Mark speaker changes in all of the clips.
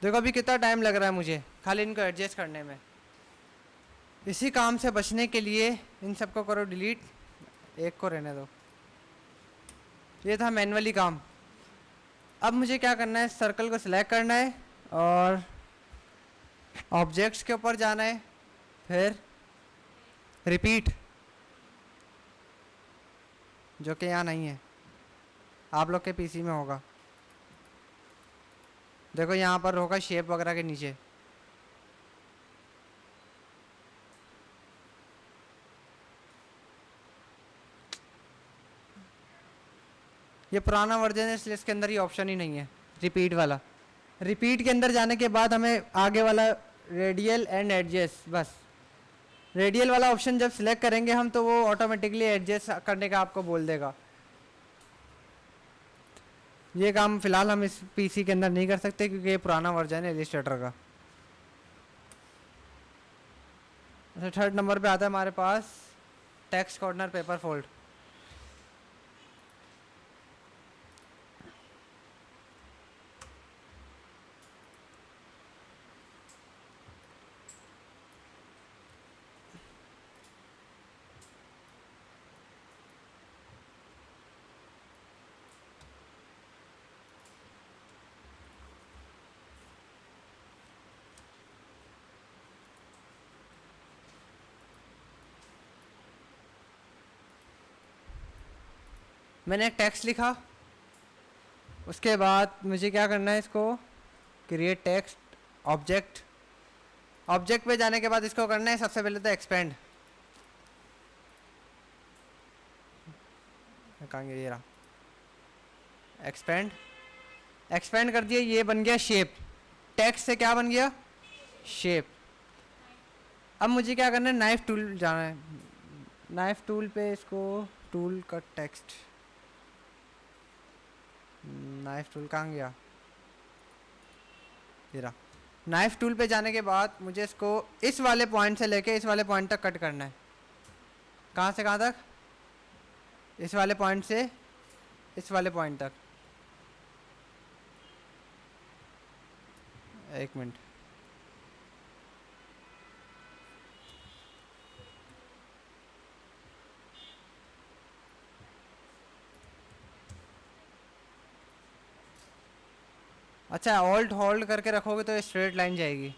Speaker 1: देखो अभी कितना टाइम लग रहा है मुझे खाली इनको एडजस्ट करने में। इसी काम से बचने के लिए इन सबको करो डिलीट, एक को रहने दो। ये था मैनुअली काम। अब मुझे क्या करना है, सर्कल को सिलेक्ट करना है और ऑब्जेक्ट्स के ऊपर जाना है, फिर रिपीट, जो कि यहाँ नहीं है, आप लोग के पीसी में होगा। देखो यहाँ पर होगा शेप वगैरह के नीचे। ये पुराना वर्जन है इसलिए इसके अंदर ये ऑप्शन ही नहीं है रिपीट वाला। रिपीट के अंदर जाने के बाद हमें आगे वाला रेडियल एंड एडजस्ट, बस रेडियल वाला ऑप्शन जब सिलेक्ट करेंगे हम तो वो ऑटोमेटिकली एडजस्ट करने का आपको बोल देगा। ये काम फिलहाल हम इस पीसी के अंदर नहीं कर सकते क्योंकि ये पुराना वर्जन है इलिस्ट्रेटर का। अच्छा, थर्ड नंबर पे आता है हमारे पास टेक्स्ट कॉर्नर पेपर फोल्ड। मैंने एक टेक्स्ट लिखा, उसके बाद मुझे क्या करना है, इसको क्रिएट टेक्स्ट ऑब्जेक्ट। ऑब्जेक्ट पे जाने के बाद इसको करना है सबसे पहले तो एक्सपेंड। कहाँ गया, ये रहा एक्सपेंड। एक्सपेंड कर दिया, ये बन गया शेप। टेक्स्ट से क्या बन गया, शेप। अब मुझे क्या करना है, नाइफ टूल जाना है। नाइफ टूल पे इसको tool cut text, knife tool कहाँ गया, ये रहा। नाइफ टूल पे जाने के बाद मुझे इसको इस वाले पॉइंट से लेके इस वाले पॉइंट तक कट करना है। कहाँ से कहाँ तक, इस वाले पॉइंट से इस वाले पॉइंट तक। एक मिनट, अच्छा ऑल्ट होल्ड करके रखोगे तो ये स्ट्रेट लाइन जाएगी।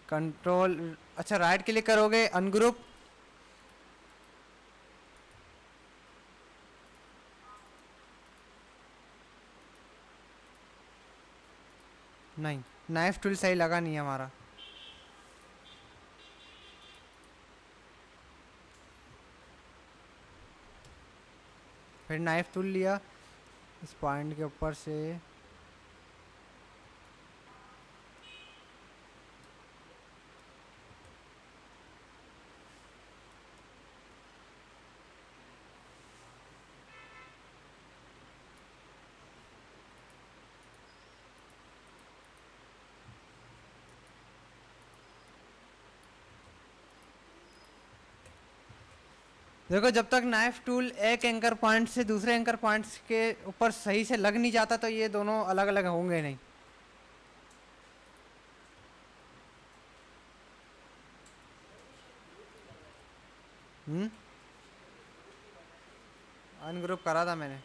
Speaker 1: कंट्रोल, अच्छा राइट क्लिक करोगे अनग्रुप, नहीं नाइफ टूल सही लगा नहीं हमारा। फिर नाइफ टूल लिया, इस पॉइंट के ऊपर से देखो, जब तक नाइफ टूल एक एंकर पॉइंट से दूसरे एंकर पॉइंट्स के ऊपर सही से लग नहीं जाता तो ये दोनों अलग अलग होंगे नहीं। अनग्रुप करा था मैंने।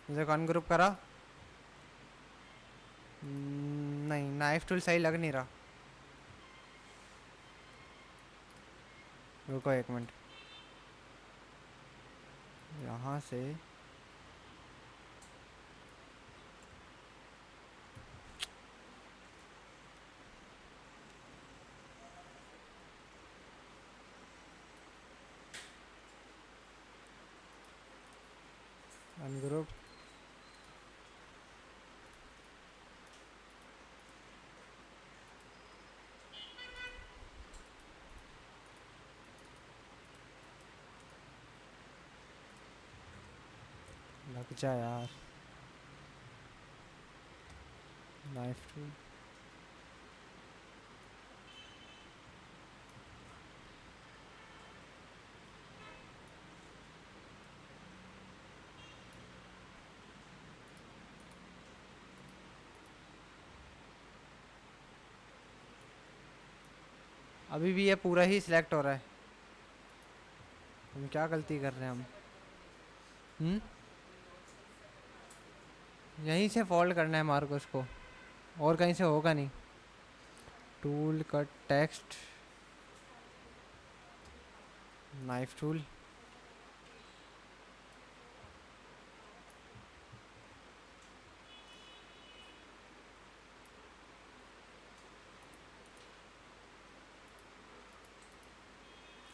Speaker 1: देखो अनग्रुप करा, नहीं नाइफ टूल सही लग नहीं रहा। रुको एक मिनट, यहाँ से अनग्रुप, लग जा यार। Knife tool. अभी भी ये पूरा ही सिलेक्ट हो रहा है। हम क्या गलती कर रहे हैं हम? हम्म। यहीं से फोल्ड करना है मार्कस को, और कहीं से होगा नहीं। Tool cut text, knife tool.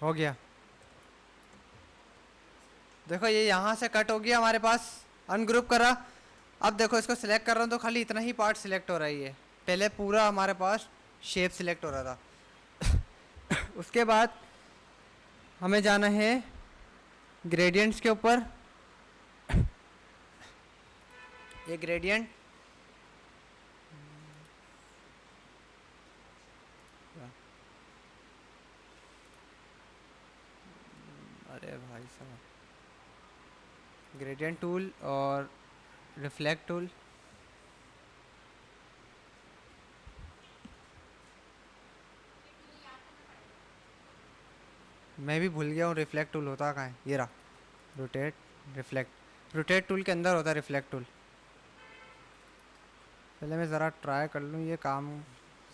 Speaker 1: हो गया। देखो ये यहाँ से कट हो गया हमारे पास, अनग्रुप करा। अब देखो इसको सिलेक्ट कर रहा हूँ तो खाली इतना ही पार्ट सिलेक्ट हो रहा है। ये पहले पूरा हमारे पास शेप सिलेक्ट हो रहा था। उसके बाद हमें जाना है ग्रेडियंट्स के ऊपर। ये ग्रेडियंट, अरे भाई साहब, ग्रेडियंट टूल और रिफ्लेक्ट टूल। मैं भी भूल गया हूँ रिफ्लेक्ट टूल होता कहाँ है। ये रहा, रोटेट रिफ्लेक्ट। रोटेट टूल के अंदर होता है रिफ्लेक्ट टूल। पहले मैं ज़रा ट्राई कर लूँ ये काम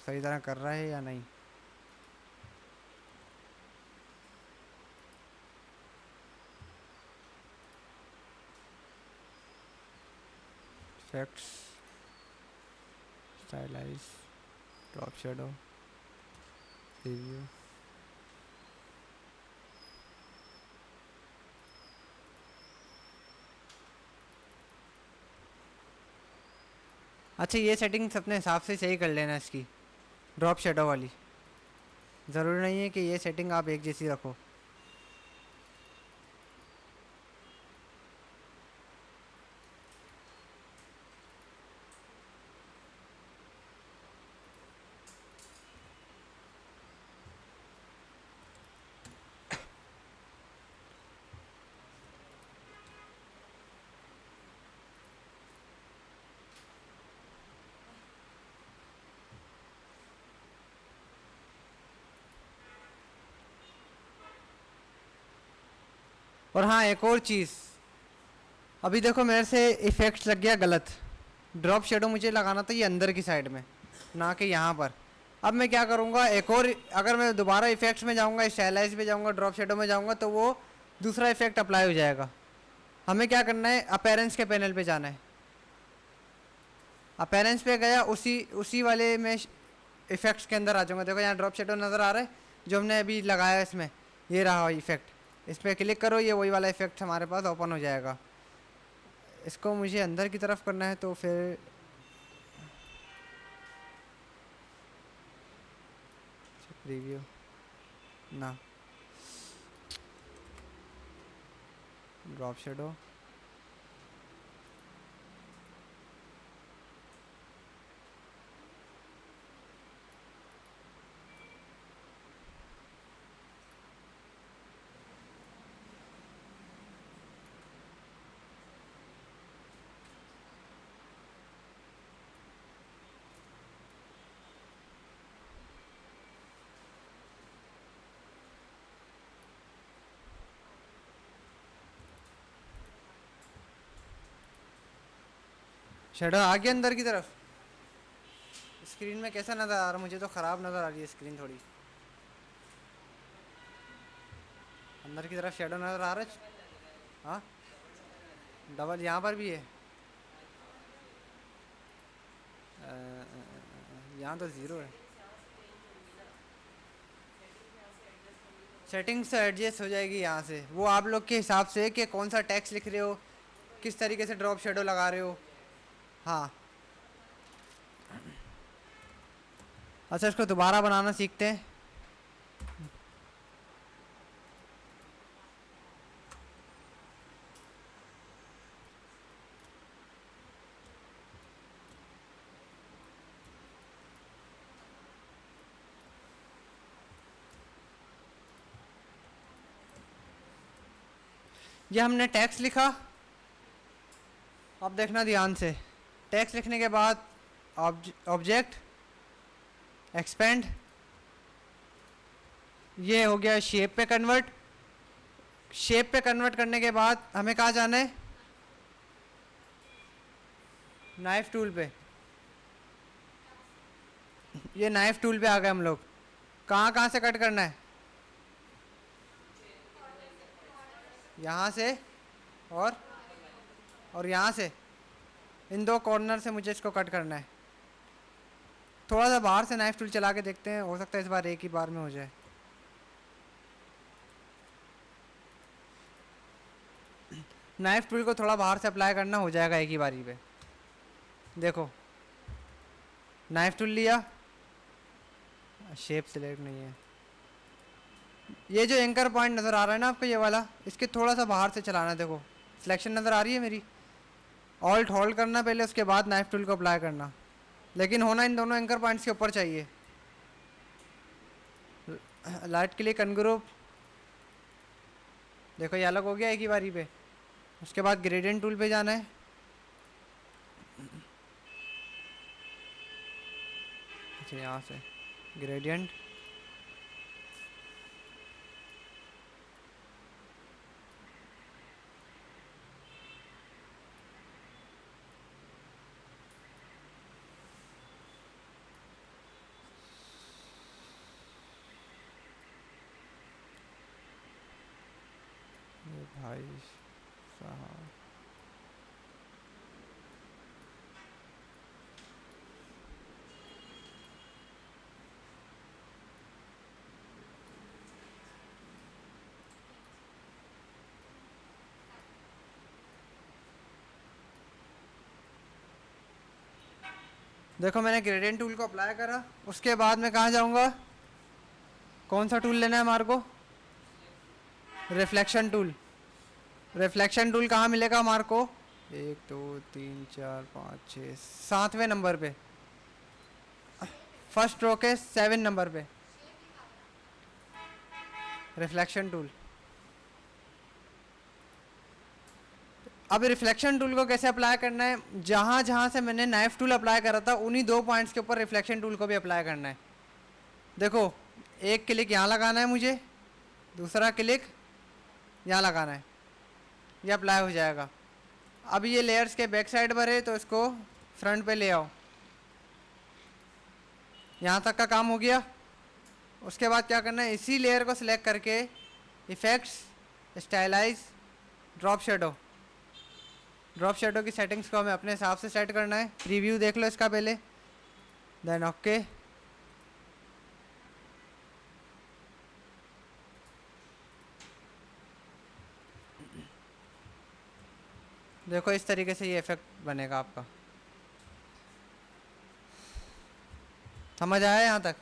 Speaker 1: सही तरह कर रहा है या नहीं। Effects, stylise, drop shadow, preview. अच्छा ये सेटिंग्स अपने हिसाब से सही कर लेना इसकी, ड्रॉप शेडो वाली। ज़रूरी नहीं है कि ये सेटिंग आप एक जैसी रखो। और हाँ एक और चीज़, अभी देखो मेरे से इफ़ेक्ट्स लग गया गलत। ड्रॉप शेडो मुझे लगाना था ये अंदर की साइड में, ना कि यहाँ पर। अब मैं क्या करूँगा, एक और, अगर मैं दोबारा इफेक्ट्स में जाऊँगा, स्टाइलाइज में जाऊँगा, ड्रॉप शेडो में जाऊँगा, तो वो दूसरा इफेक्ट अप्लाई हो जाएगा। हमें क्या करना है, अपेरेंस के पैनल पे जाना है। अपेरेंस पे गया, उसी उसी वाले में इफेक्ट्स के अंदर आ जाऊँगा। देखो यहाँ ड्रॉप शेडो नज़र आ रहा है जो हमने अभी लगाया इसमें, ये रहा इफेक्ट। इस पर क्लिक करो, ये वही वाला इफेक्ट हमारे पास ओपन हो जाएगा। इसको मुझे अंदर की तरफ करना है तो फिर प्रीव्यू ना, ड्रॉप शेडो, शेडो आ गया अंदर की तरफ। स्क्रीन में कैसा नज़र आ रहा, मुझे तो ख़राब नज़र आ रही है स्क्रीन थोड़ी। अंदर की तरफ शेडो नज़र आ रहा है। हाँ, डबल यहाँ पर भी है। यहाँ तो ज़ीरो है। सेटिंग्स एडजस्ट हो जाएगी यहाँ से, वो आप लोग के हिसाब से कि कौन सा टेक्स्ट लिख रहे हो, किस तरीके से ड्रॉप शेडो लगा रहे हो। हाँ। अच्छा इसको दोबारा बनाना सीखते हैं। ये हमने टेक्स्ट लिखा। अब देखना ध्यान से, टेक्स्ट लिखने के बाद ऑब्जेक्ट एक्सपेंड, ये हो गया शेप पे कन्वर्ट। शेप पे कन्वर्ट करने के बाद हमें कहाँ जाना है, नाइफ टूल पे। ये नाइफ टूल पे आ गए हम लोग। कहाँ कहाँ से कट करना है, यहाँ से और यहाँ से, इन दो कॉर्नर से मुझे इसको कट करना है। थोड़ा सा बाहर से नाइफ टूल चला के देखते हैं, हो सकता है इस बार एक ही बार में हो जाए। नाइफ टूल को थोड़ा बाहर से अप्लाई करना, हो जाएगा एक ही बारी पे। देखो नाइफ टूल लिया, शेप सिलेक्ट नहीं है। ये जो एंकर पॉइंट नज़र आ रहा है ना आपको, ये वाला, इसके थोड़ा सा बाहर से चलाना है। देखो सिलेक्शन नज़र आ रही है मेरी, ऑल्ट होल्ड करना पहले, उसके बाद नाइफ टूल को अप्लाई करना, लेकिन होना इन दोनों एंकर पॉइंट्स के ऊपर चाहिए। लाइट क्लिक अनग्रुप, देखो ये अलग हो गया एक ही बारी पे। उसके बाद ग्रेडियंट टूल पे जाना है, अच्छा यहाँ से ग्रेडियंट, भाई साहब देखो मैंने ग्रेडियंट टूल को अप्लाई करा। उसके बाद मैं कहाँ जाऊँगा, कौन सा टूल लेना है हमारे को, रिफ्लेक्शन टूल। रिफ्लेक्शन टूल कहाँ मिलेगा हमारे को, 1 2 3 4 5 6 7वें नंबर पे, फर्स्ट रो के 7 नंबर पे रिफ्लेक्शन टूल। अब रिफ्लेक्शन टूल को कैसे अप्लाई करना है, जहाँ जहाँ से मैंने नाइफ टूल अप्लाई करा था उन्हीं दो पॉइंट्स के ऊपर रिफ्लेक्शन टूल को भी अप्लाई करना है। देखो एक क्लिक यहाँ लगाना है मुझे, दूसरा क्लिक यहाँ लगाना है, ये अप्लाई हो जाएगा। अब ये लेयर्स के बैक साइड पर है तो इसको फ्रंट पे ले आओ, यहाँ तक का काम हो गया। उसके बाद क्या करना है, इसी लेयर को सिलेक्ट करके effects, stylise, drop shadow, drop shadow की सेटिंग्स को हमें अपने हिसाब से सेट करना है। प्रीव्यू देख लो इसका पहले, देन ओके। देखो इस तरीके से ये इफेक्ट बनेगा आपका। समझ आया यहाँ तक?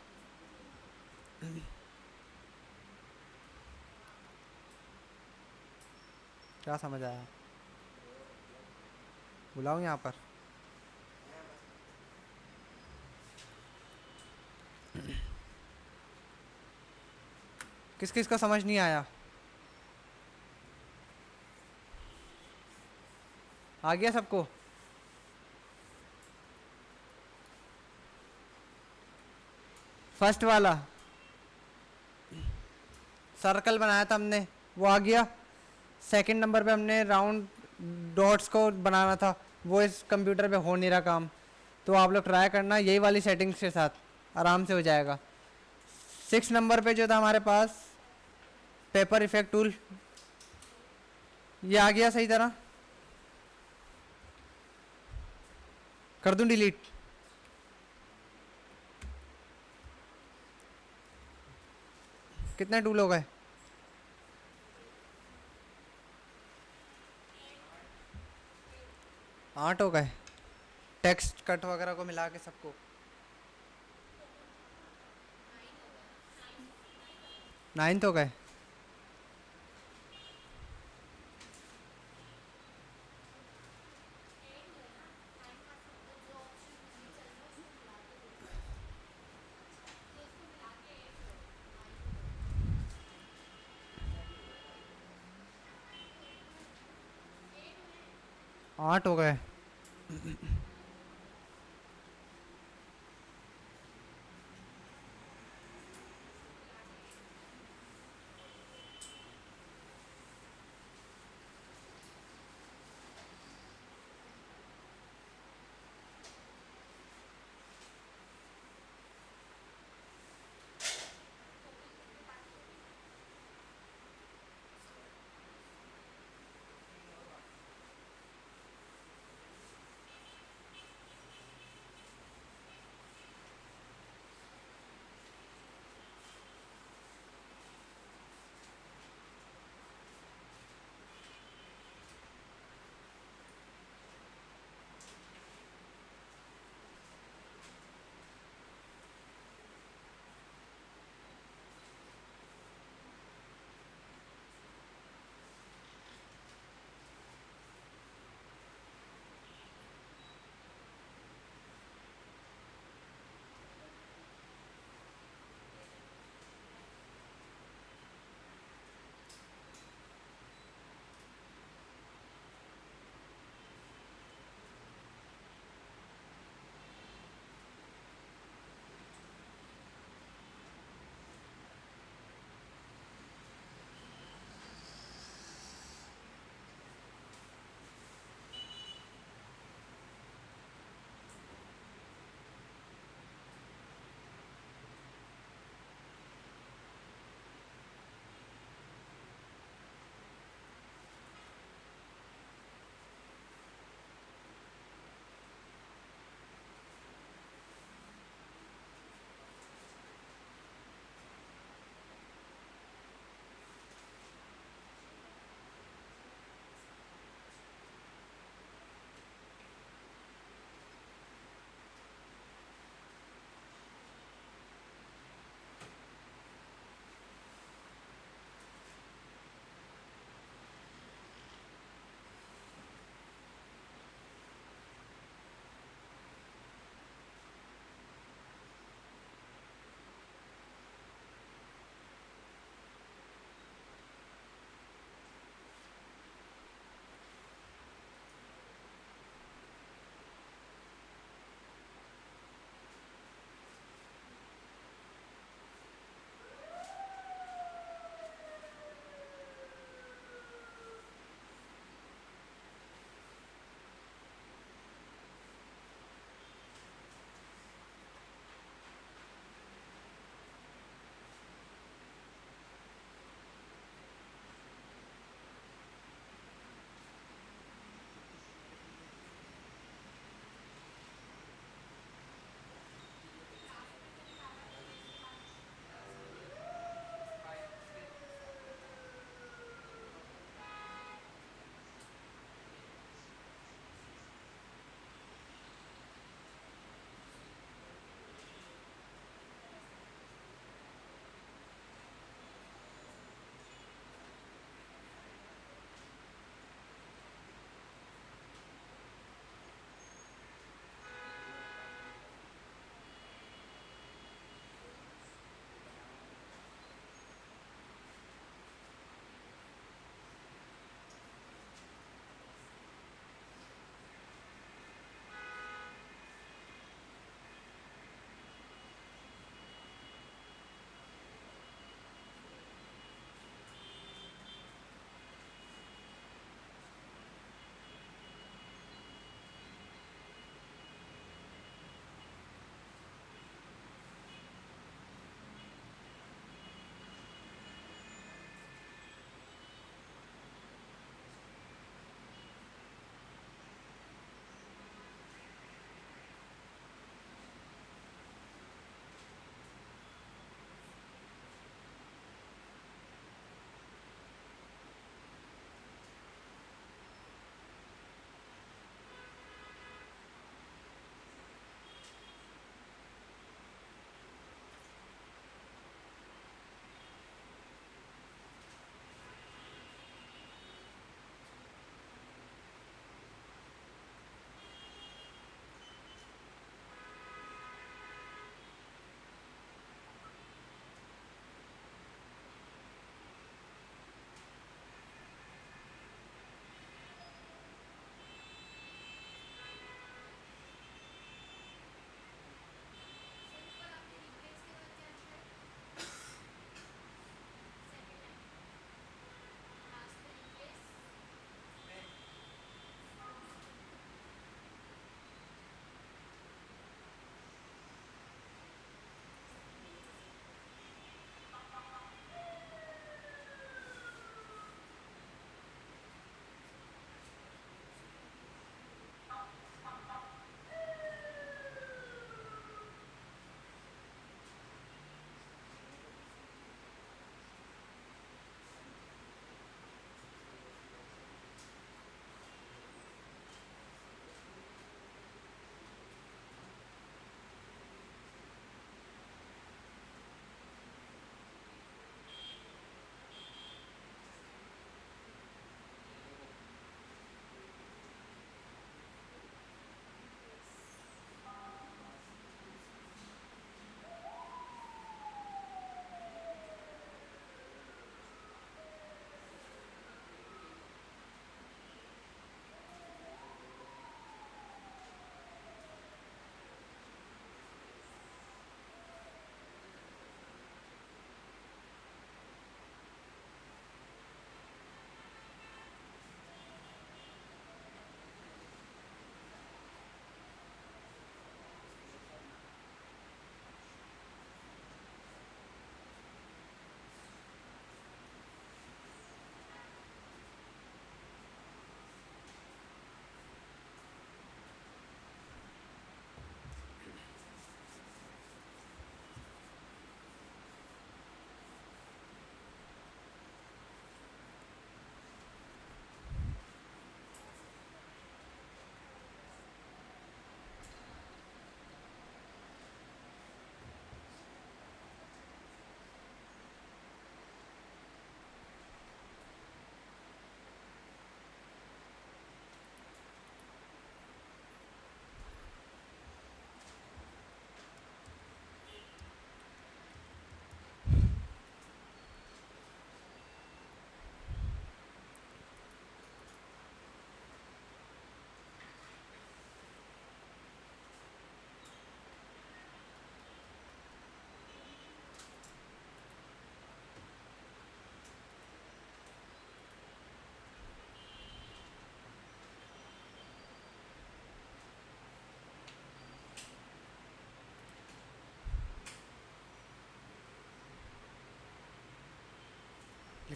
Speaker 1: क्या समझ आया, बुलाऊं यहाँ पर? किस किस को समझ नहीं आया? आ गया सबको? फर्स्ट वाला सर्कल बनाया था हमने, वो आ गया। सेकंड नंबर पे हमने राउंड डॉट्स को बनाना था, वो इस कंप्यूटर पे हो नहीं रहा काम, तो आप लोग ट्राई करना यही वाली सेटिंग्स के साथ, आराम से हो जाएगा। 6 नंबर पे जो था हमारे पास पेपर इफेक्ट टूल, ये आ गया सही तरह। कर दूं डिलीट? कितने टूल हो गए? 8 हो गए, टेक्स्ट कट वगैरह को मिला के सबको। 9 हो गए। 8 हो गए।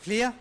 Speaker 1: लिख लिया।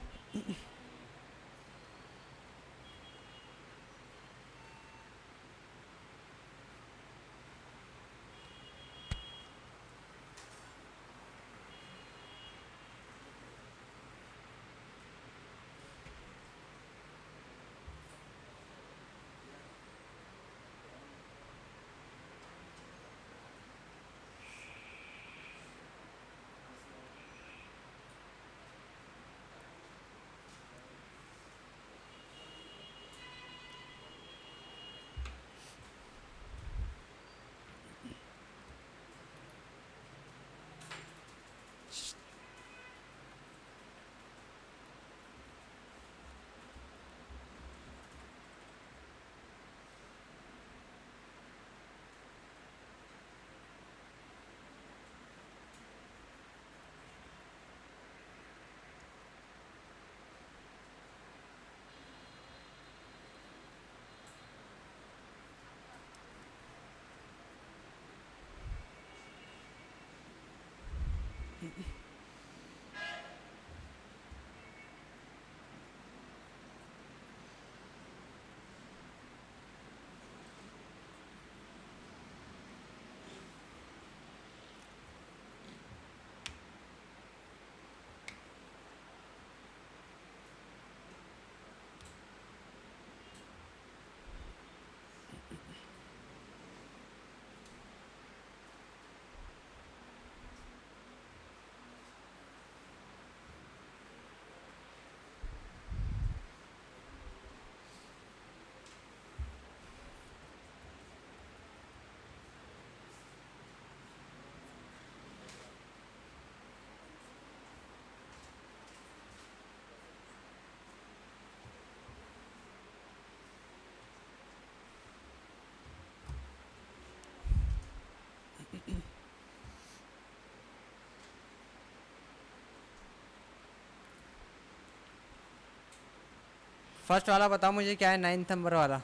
Speaker 1: फर्स्ट वाला बताओ मुझे क्या है, 9th नंबर वाला।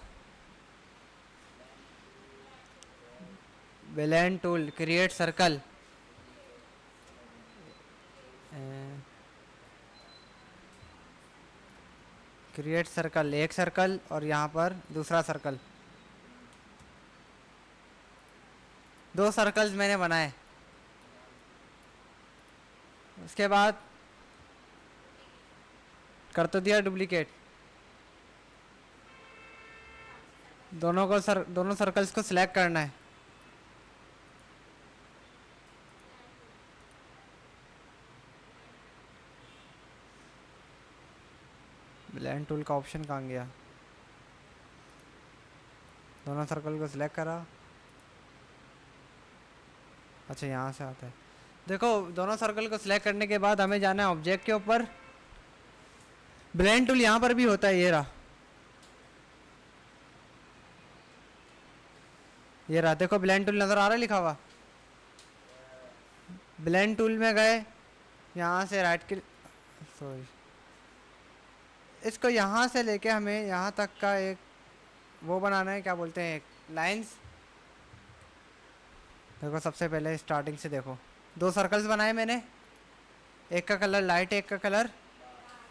Speaker 1: Belen tool, create circle, create circle, एक सर्कल और यहाँ पर दूसरा सर्कल, 2 सर्कल्स मैंने बनाए। उसके बाद कर तो दिया डुप्लीकेट, दोनों सर्कल्स को सिलेक्ट करना है। ब्लेंड टूल का ऑप्शन कहाँ गया? दोनों सर्कल को सिलेक्ट करा, अच्छा यहाँ से आता है। देखो दोनों सर्कल को सिलेक्ट करने के बाद हमें जाना है ऑब्जेक्ट के ऊपर। ब्लेंड टूल यहाँ पर भी होता है, ये रहा देखो ब्लेंड टूल नज़र आ रहा है लिखा हुआ। ब्लेंड टूल में गए, यहाँ से राइट क्लिक, सॉरी, इसको यहाँ से लेके हमें यहाँ तक का एक वो बनाना है, क्या बोलते हैं, एक लाइंस। देखो सबसे पहले स्टार्टिंग से देखो, 2 सर्कल्स बनाए मैंने, एक का कलर लाइट एक का कलर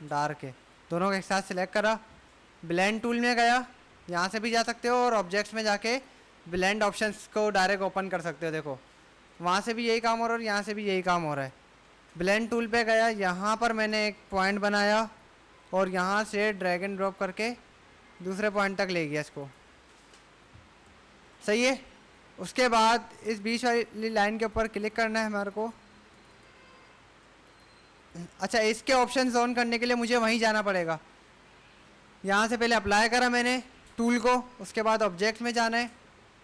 Speaker 1: डार्क है, दोनों को एक साथ सिलेक्ट करा। ब्लेंड टूल में गया, यहाँ से भी जा सकते हो और ऑब्जेक्ट्स में जाके ब्लेंड ऑप्शंस को डायरेक्ट ओपन कर सकते हो। देखो वहाँ से भी यही काम हो रहा है और यहाँ से भी यही काम हो रहा है। ब्लेंड टूल पे गया, यहाँ पर मैंने एक पॉइंट बनाया और यहाँ से ड्रैग एंड ड्रॉप करके दूसरे पॉइंट तक ले गया इसको, सही है। उसके बाद इस बीच वाली लाइन के ऊपर क्लिक करना है हमारे को। अच्छा, इसके ऑप्शन ऑन करने के लिए मुझे वहीं जाना पड़ेगा। यहाँ से पहले अप्लाई करा मैंने टूल को, उसके बाद ऑब्जेक्ट में जाना है,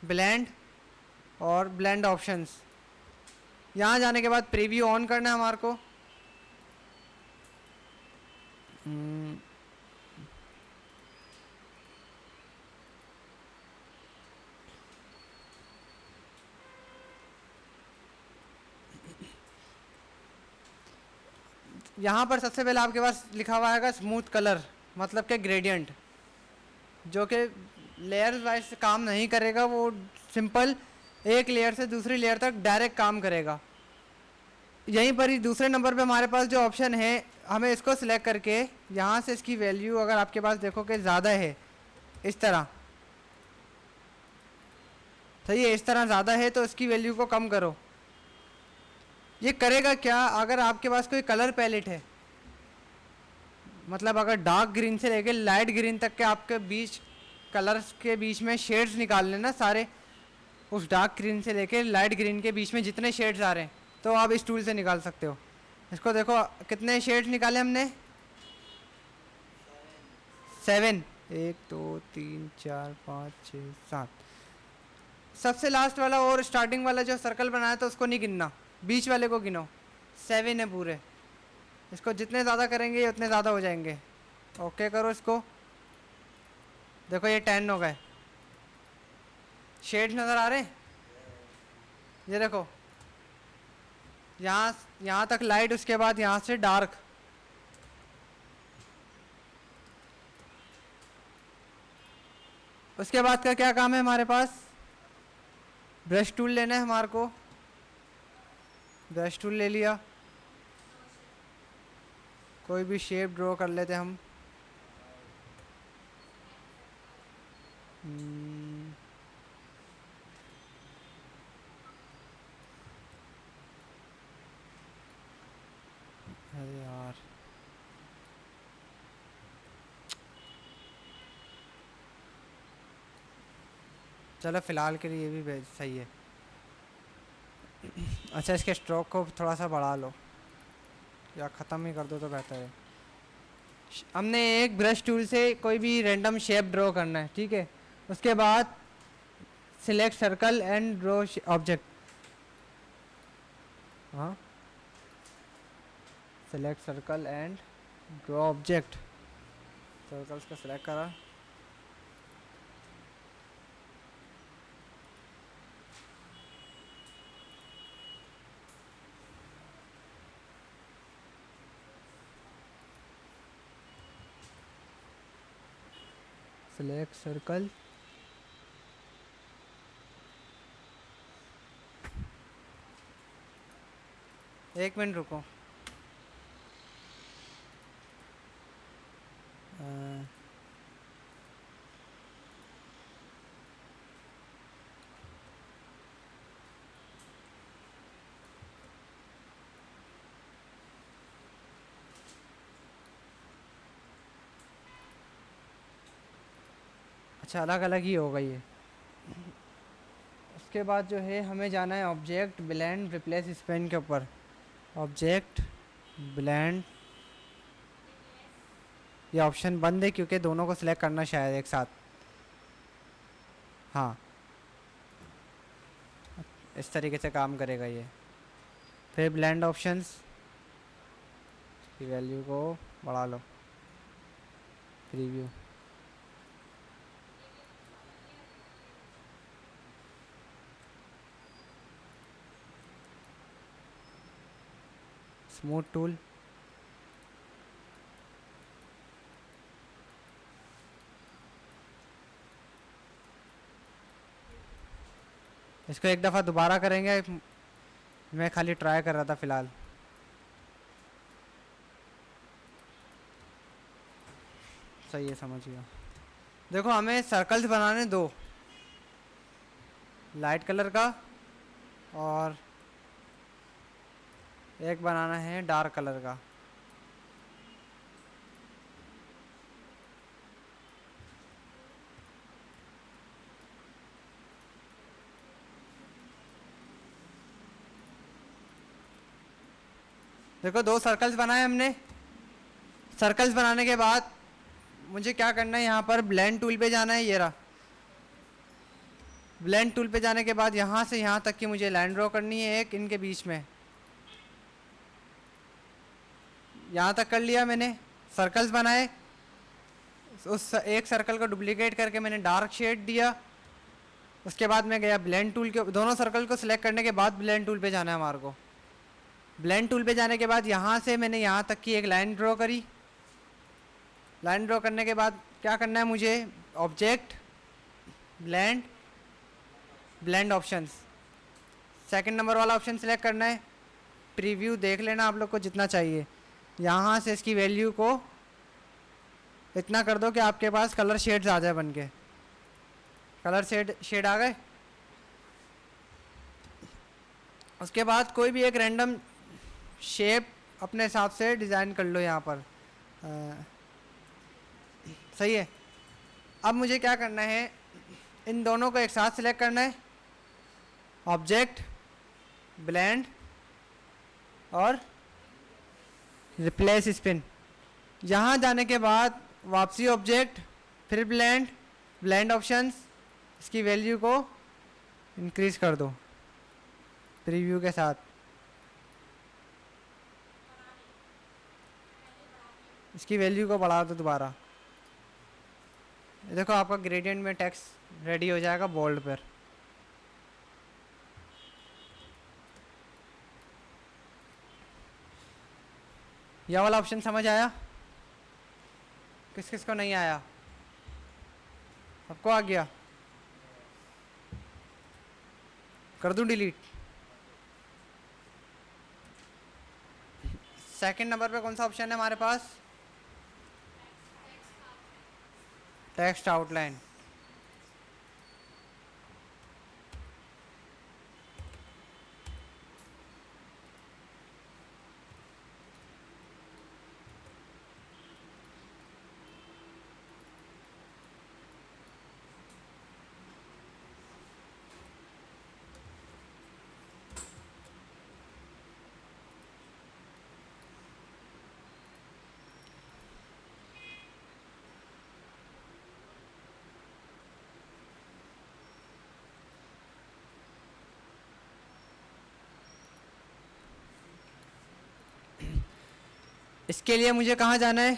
Speaker 1: ब्लेंड और ब्लेंड ऑप्शंस। यहाँ जाने के बाद प्रीव्यू ऑन करना है हमारे को। यहाँ पर सबसे पहले आपके पास लिखा हुआ आएगा स्मूथ कलर, मतलब कि ग्रेडियंट, जो कि लेयर वाइज काम नहीं करेगा, वो सिंपल एक लेयर से दूसरी लेयर तक डायरेक्ट काम करेगा। यहीं पर ही दूसरे नंबर पे हमारे पास जो ऑप्शन है, हमें इसको सिलेक्ट करके यहाँ से इसकी वैल्यू अगर आपके पास देखो कि ज़्यादा है, इस तरह सही है, इस तरह ज़्यादा है तो इसकी वैल्यू को कम करो। ये करेगा क्या, अगर आपके पास कोई कलर पैलेट है, मतलब अगर डार्क ग्रीन से लेके लाइट ग्रीन तक के आपके बीच कलर्स के बीच में शेड्स निकालने ना सारे, उस डार्क ग्रीन से लेके लाइट ग्रीन के बीच में जितने शेड्स आ रहे हैं तो आप इस टूल से निकाल सकते हो। इसको देखो कितने शेड्स निकाले हमने, 7, 1 2 3 4 5 6 7। सबसे लास्ट वाला और स्टार्टिंग वाला जो सर्कल बनाया था उसको नहीं गिनना, बीच वाले को गिनो। 7 है पूरे, इसको जितने ज़्यादा करेंगे उतने ज़्यादा हो जाएंगे। ओके करो इसको, देखो ये 10 हो गए। शेड्स नज़र आ रहे हैं, ये देखो यहाँ तक लाइट, उसके बाद यहाँ से डार्क। उसके बाद का क्या काम है हमारे पास, ब्रश टूल लेना है हमारे को। ब्रश टूल ले लिया, कोई भी शेप ड्रॉ कर लेते हम। अरे यार, चलो फिलहाल के लिए ये भी सही है। अच्छा, इसके स्ट्रोक को थोड़ा सा बढ़ा लो या ख़त्म ही कर दो तो बेहतर है। हमने एक ब्रश टूल से कोई भी रैंडम शेप ड्रॉ करना है, ठीक है। उसके बाद select circle and draw object. हाँ, select circle and draw object. Circles को सिलेक्ट करा, सिलेक्ट सर्कल, एक मिनट रुको। अच्छा, अलग अलग ही होगा ये। उसके बाद जो है हमें जाना है ऑब्जेक्ट ब्लेंड रिप्लेस स्पेन के ऊपर। ऑब्जेक्ट ब्लेंड, ये ऑप्शन बंद है क्योंकि दोनों को सिलेक्ट करना शायद एक साथ। हाँ, इस तरीके से काम करेगा ये। फिर ब्लेंड ऑप्शंस की वैल्यू को बढ़ा लो, प्रीव्यू। स्मूथ टूल, इसको एक दफ़ा दोबारा करेंगे, मैं खाली ट्राई कर रहा था फ़िलहाल। सही है, समझ गया। देखो हमें सर्कल्स बनाने दो, लाइट कलर का, और एक बनाना है डार्क कलर का। देखो 2 सर्कल्स बनाए हमने। सर्कल्स बनाने के बाद मुझे क्या करना है, यहाँ पर ब्लेंड टूल पे जाना है, ये रहा। ब्लेंड टूल पे जाने के बाद यहाँ से यहाँ तक की मुझे लाइन ड्रॉ करनी है एक इनके बीच में। यहाँ तक कर लिया मैंने, सर्कल्स बनाए। उस एक सर्कल को डुप्लीकेट करके मैंने डार्क शेड दिया। उसके बाद मैं गया ब्लेंड टूल के, दोनों सर्कल को सिलेक्ट करने के बाद ब्लेंड टूल पे जाना है हमारे को। ब्लेंड टूल पे जाने के बाद यहाँ से मैंने यहाँ तक की एक लाइन ड्रॉ करी। लाइन ड्रॉ करने के बाद क्या करना है मुझे, object blend, blend options, second number वाला ऑप्शन सिलेक्ट करना है। प्रीव्यू देख लेना आप लोग को जितना चाहिए। यहाँ से इसकी वैल्यू को इतना कर दो कि आपके पास कलर शेड्स आ जाए बन के। कलर शेड आ गए। उसके बाद कोई भी एक रैंडम शेप अपने हिसाब से डिज़ाइन कर लो यहाँ पर। सही है। अब मुझे क्या करना है, इन दोनों को एक साथ सिलेक्ट करना है, ऑब्जेक्ट, ब्लेंड और रिप्लेस स्पिन। यहाँ जाने के बाद वापसी ऑब्जेक्ट, फिर ब्लेंड, ब्लेंड ऑप्शंस, इसकी वैल्यू को इंक्रीज कर दो प्रीव्यू के साथ। इसकी वैल्यू को बढ़ा दो दोबारा। देखो आपका ग्रेडियंट में टेक्स्ट रेडी हो जाएगा बोल्ड पर। यह वाला ऑप्शन समझ आया? किस किस को नहीं आया? सबको आ गया? कर दूं डिलीट? सेकंड नंबर पे कौन सा ऑप्शन है हमारे पास? Text outline. इसके लिए मुझे कहाँ जाना है?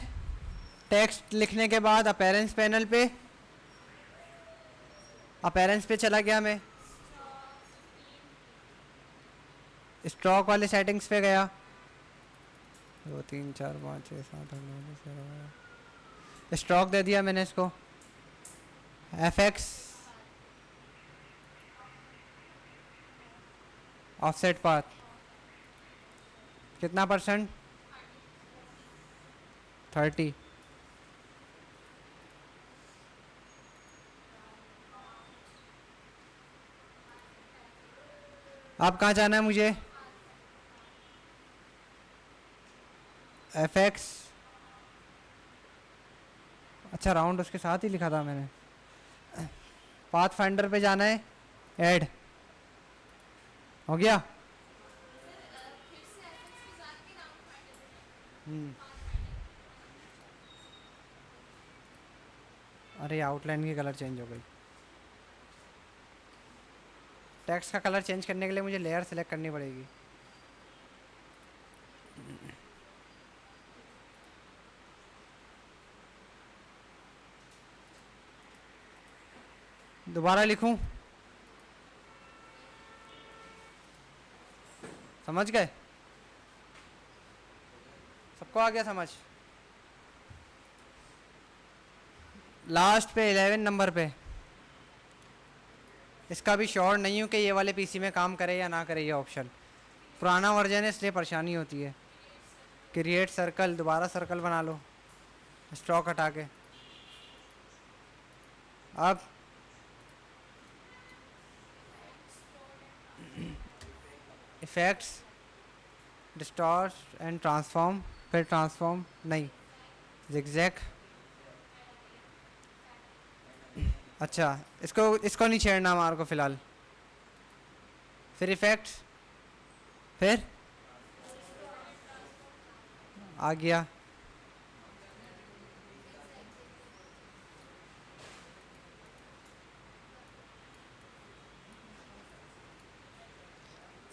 Speaker 1: टेक्स्ट लिखने के बाद अपीयरेंस पैनल पे, अपीयरेंस पे चला गया मैं, स्ट्रोक वाले सेटिंग्स पे गया। 2 3 4 5 6 7 8 9 10 स्ट्रोक दे दिया मैंने इसको। एफएक्स, ऑफसेट पाथ कितना %? 30। अब कहाँ जाना है मुझे? एफएक्स, अच्छा राउंड उसके साथ ही लिखा था मैंने। पाथ फाइंडर पे जाना है, ऐड हो गया। अरे आउटलाइन की कलर चेंज हो गई। टेक्स्ट का कलर चेंज करने के लिए मुझे लेयर सेलेक्ट करनी पड़ेगी। दोबारा लिखूं? समझ गए? सबको आ गया समझ? लास्ट पे 11 नंबर पे, इसका भी श्योर नहीं हूँ कि ये वाले पीसी में काम करे या ना करे। ये ऑप्शन पुराना वर्जन है इसलिए परेशानी होती है। क्रिएट सर्कल, दोबारा सर्कल बना लो स्ट्रोक हटा के। अब इफेक्ट्स, डिस्टॉर्ट एंड ट्रांसफॉर्म, फिर ट्रांसफॉर्म नहीं, ज़िगज़ैग। अच्छा इसको नहीं छेड़ना हमारे को फ़िलहाल। फिर इफेक्ट्स, फिर आ गया।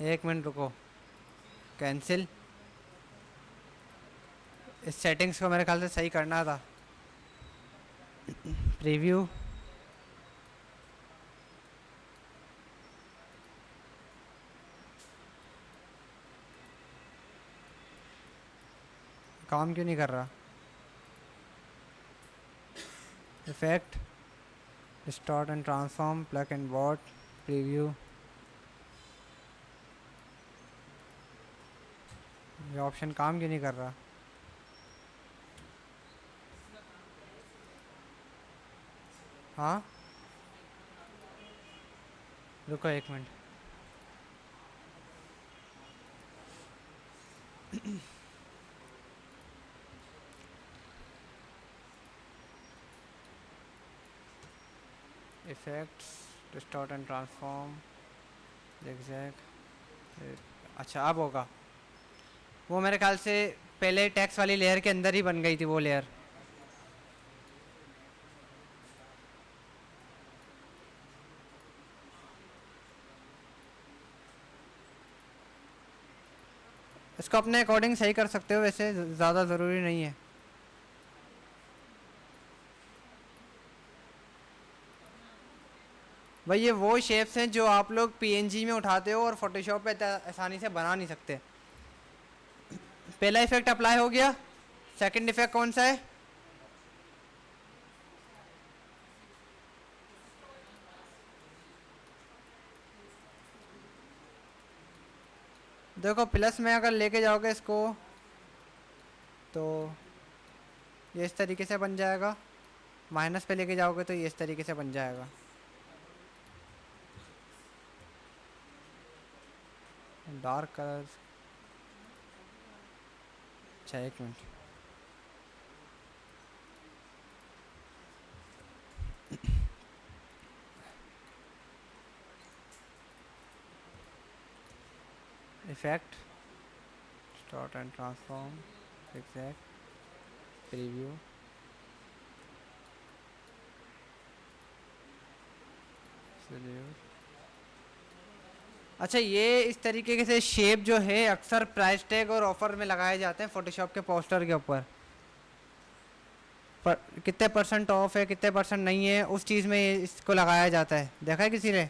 Speaker 1: एक मिनट रुको, कैंसिल। इस सेटिंग्स को मेरे ख्याल से सही करना था। प्रीव्यू, काम क्यों नहीं कर रहा? Effect, distort and transform, plug and bot, preview. ये ऑप्शन काम क्यों नहीं कर रहा? हाँ, रुको एक मिनट। Effects, distort and transform, exact. अच्छा अब होगा। वो मेरे ख्याल से पहले टैक्स वाली लेयर के अंदर ही बन गई थी वो लेयर। इसको अपने अकॉर्डिंग सही कर सकते हो, वैसे ज़्यादा ज़रूरी नहीं है। भाई ये वो शेप्स हैं जो आप लोग पीएनजी में उठाते हो और फोटोशॉप पे आसानी से बना नहीं सकते। पहला इफेक्ट अप्लाई हो गया। सेकंड इफेक्ट कौन सा है? देखो प्लस में अगर लेके जाओगे इसको तो ये इस तरीके से बन जाएगा, माइनस पे लेके जाओगे तो ये इस तरीके से बन जाएगा। डार्क कलर, अच्छा एक minute. Effect, start and transform, exact, preview. अच्छा ये इस तरीके से शेप जो है अक्सर प्राइस टैग और ऑफर में लगाए जाते हैं फोटोशॉप के पोस्टर के ऊपर। पर कितने परसेंट ऑफ है, कितने परसेंट नहीं है, उस चीज़ में इसको लगाया जाता है। देखा है किसी ने?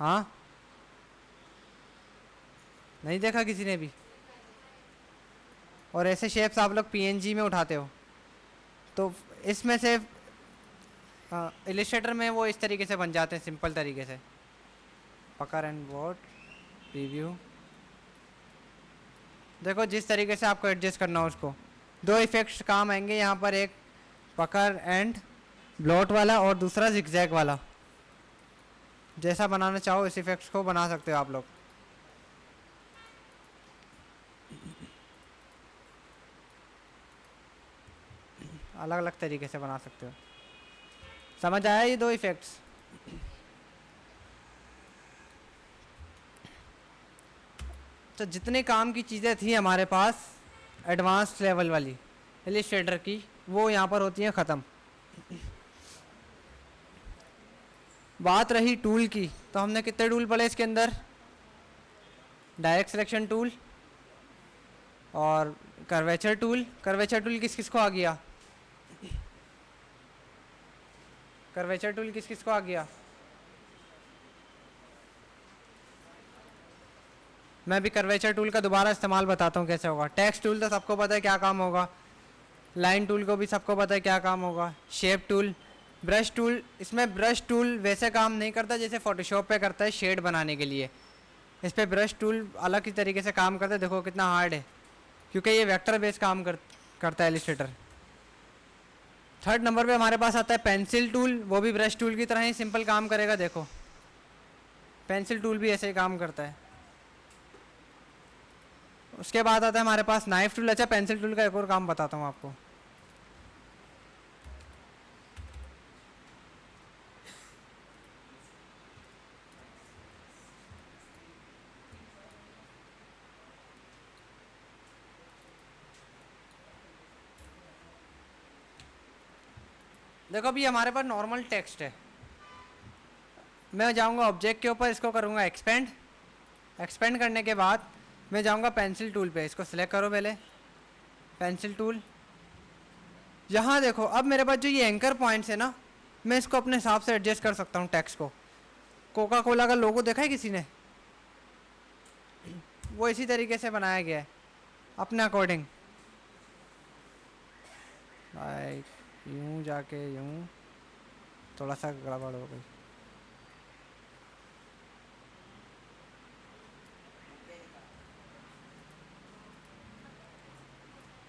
Speaker 1: हाँ, नहीं देखा किसी ने भी। और ऐसे शेप्स आप लोग पीएनजी में उठाते हो तो इसमें से इलिस्ट्रेटर में वो इस तरीके से बन जाते हैं सिंपल तरीके से। पकड़ एंड वॉट, प्रीव्यू। देखो जिस तरीके से आपको एडजस्ट करना हो उसको। दो इफेक्ट्स काम आएंगे यहाँ पर, एक पकड़ एंड ब्लॉट वाला और दूसरा जिगजैग वाला। जैसा बनाना चाहो इस इफेक्ट्स को बना सकते हो आप लोग। अलग अलग तरीके से बना सकते हो। समझ आया ये दो इफेक्ट्स? तो जितने काम की चीज़ें थी हमारे पास एडवांस लेवल वाली इलिस्ट्रेटर की, वो यहाँ पर होती हैं ख़त्म। बात रही टूल की, तो हमने कितने टूल पढ़े इसके अंदर? डायरेक्ट सिलेक्शन टूल और कर्वेचर टूल। कर्वेचर टूल किस किस को आ गया? कर्वेचर टूल किस किस को आ गया? मैं भी कर्वेचर टूल का दोबारा इस्तेमाल बताता हूँ कैसे होगा। टेक्स्ट टूल तो सबको पता है क्या काम होगा। लाइन टूल को भी सबको पता है क्या काम होगा। Shape tool, brush tool. इसमें ब्रश टूल वैसे काम नहीं करता जैसे फोटोशॉप पे करता है शेड बनाने के लिए। इस पर ब्रश टूल अलग ही तरीके से काम करता है। देखो कितना हार्ड है, क्योंकि ये वेक्टर बेस्ड काम करता है इलिस्ट्रेटर। थर्ड नंबर पे हमारे पास आता है पेंसिल टूल। वो भी ब्रश टूल की तरह ही सिंपल काम करेगा। देखो पेंसिल टूल भी ऐसे ही काम करता है। उसके बाद आता है हमारे पास नाइफ टूल। अच्छा पेंसिल टूल का एक और काम बताता हूँ आपको। देखो अभी हमारे पास नॉर्मल टेक्स्ट है। मैं जाऊंगा ऑब्जेक्ट के ऊपर, इसको करूंगा एक्सपेंड। एक्सपेंड करने के बाद मैं जाऊंगा पेंसिल टूल पे। इसको सिलेक्ट करो पहले, पेंसिल टूल। यहाँ देखो अब मेरे पास जो ये एंकर पॉइंट्स है ना, मैं इसको अपने हिसाब से एडजस्ट कर सकता हूँ टेक्स्ट को। कोका कोला का लोगो देखा है किसी ने? वो इसी तरीके से बनाया गया है अपने अकॉर्डिंग। लाइक यूँ जाके यूँ, थोड़ा सा गड़बड़ हो गई।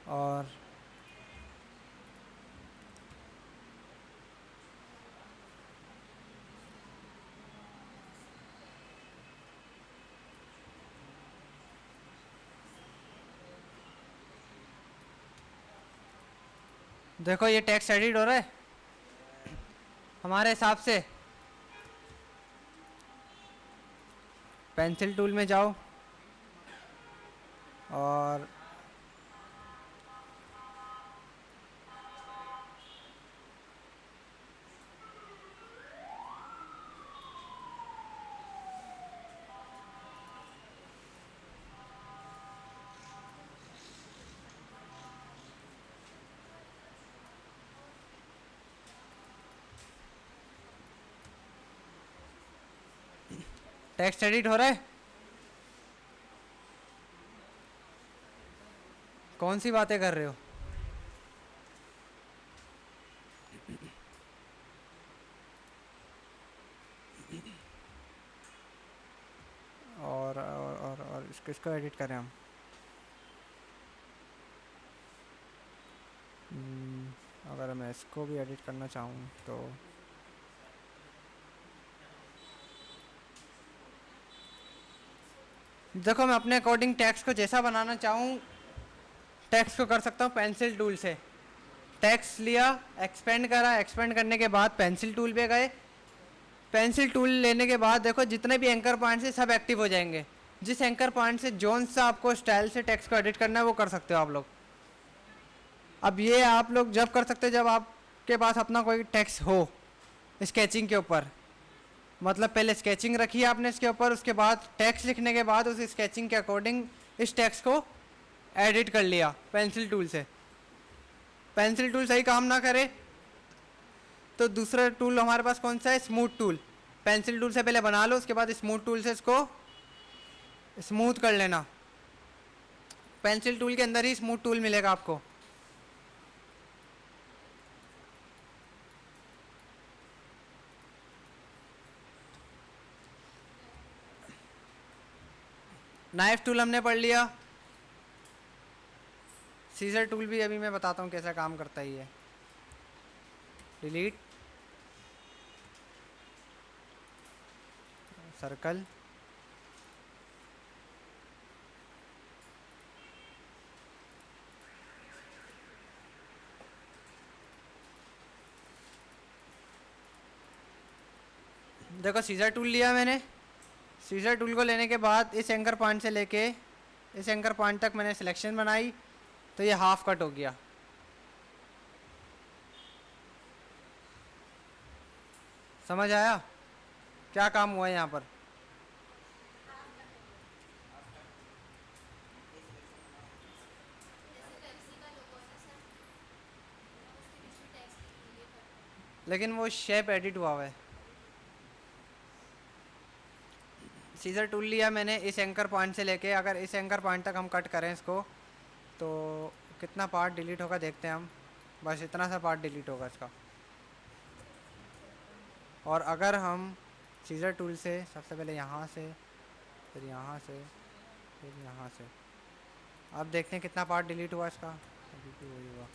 Speaker 1: और देखो ये टेक्स्ट एडिट हो रहा है हमारे हिसाब से। पेंसिल टूल में जाओ और टेक्स्ट एडिट हो रहा है। कौन सी बातें कर रहे हो? और किसको एडिट करें हम? अगर मैं इसको भी एडिट करना चाहूँ तो देखो मैं अपने अकॉर्डिंग टेक्स्ट को जैसा बनाना चाहूँ टेक्स्ट को कर सकता हूँ पेंसिल टूल से। टेक्स्ट लिया, एक्सपेंड करा, एक्सपेंड करने के बाद पेंसिल टूल पे गए। पेंसिल टूल लेने के बाद देखो जितने भी एंकर पॉइंट से सब एक्टिव हो जाएंगे। जिस एंकर पॉइंट से जोन सा आपको स्टाइल से टेक्स्ट को एडिट करना है वो कर सकते हो आप लोग। अब ये आप लोग जब कर सकते हो जब आपके पास अपना कोई टेक्स्ट हो स्केचिंग के ऊपर। मतलब पहले स्केचिंग रखी है आपने इसके ऊपर, उसके बाद टेक्स्ट लिखने के बाद उस स्केचिंग के अकॉर्डिंग इस टेक्स्ट को एडिट कर लिया पेंसिल टूल से। पेंसिल टूल सही काम ना करे तो दूसरा टूल हमारे पास कौन सा है? Smooth tool. पेंसिल टूल से पहले बना लो, उसके बाद स्मूथ टूल से इसको स्मूथ कर लेना। पेंसिल टूल के अंदर ही स्मूथ टूल मिलेगा आपको। नाइफ टूल हमने पढ़ लिया। सीजर टूल भी अभी मैं बताता हूँ कैसा काम करता है ये। डिलीट, सर्कल, देखो सीजर टूल लिया मैंने। सीजर टूल को लेने के बाद इस एंकर पॉइंट से लेके इस एंकर पॉइंट तक मैंने सिलेक्शन बनाई तो ये हाफ कट हो गया। समझ आया क्या काम हुआ है यहाँ पर? लेकिन वो शेप एडिट हुआ है। सीजर टूल लिया मैंने इस एंकर पॉइंट से लेके, अगर इस एंकर पॉइंट तक हम कट करें इसको तो कितना पार्ट डिलीट होगा देखते हैं हम। बस इतना सा पार्ट डिलीट होगा इसका। और अगर हम सीजर टूल से सबसे पहले यहाँ से, फिर यहाँ से, फिर यहाँ से, अब देखते हैं कितना पार्ट डिलीट हुआ इसका। अभी भी वही हुआ।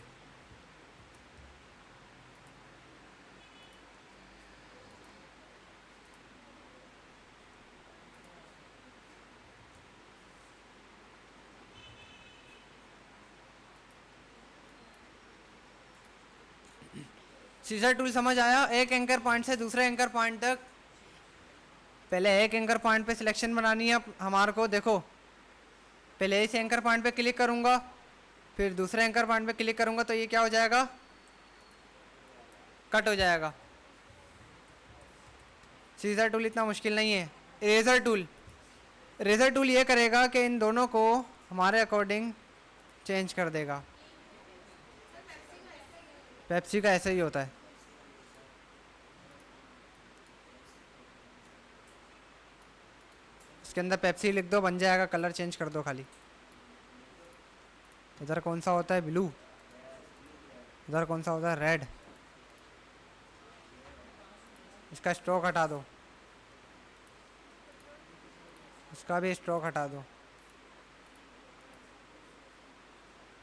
Speaker 1: सीजर टूल समझ आया? एक एंकर पॉइंट से दूसरे एंकर पॉइंट तक पहले एक एंकर पॉइंट पे सिलेक्शन बनानी है हमारे को। देखो पहले इस एंकर पॉइंट पे क्लिक करूंगा, फिर दूसरे एंकर पॉइंट पे क्लिक करूंगा तो ये क्या हो जाएगा? कट हो जाएगा। सीजर टूल इतना मुश्किल नहीं है। इरेजर टूल, इरेजर टूल ये करेगा कि इन दोनों को हमारे अकॉर्डिंग चेंज कर देगा। पेप्सी का ऐसा ही होता है। इसके अंदर पेप्सी लिख दो बन जाएगा, कलर चेंज कर दो खाली। इधर कौन सा होता है? ब्लू। इधर कौन सा होता है? रेड। इसका स्ट्रोक हटा दो, इसका भी स्ट्रोक हटा दो।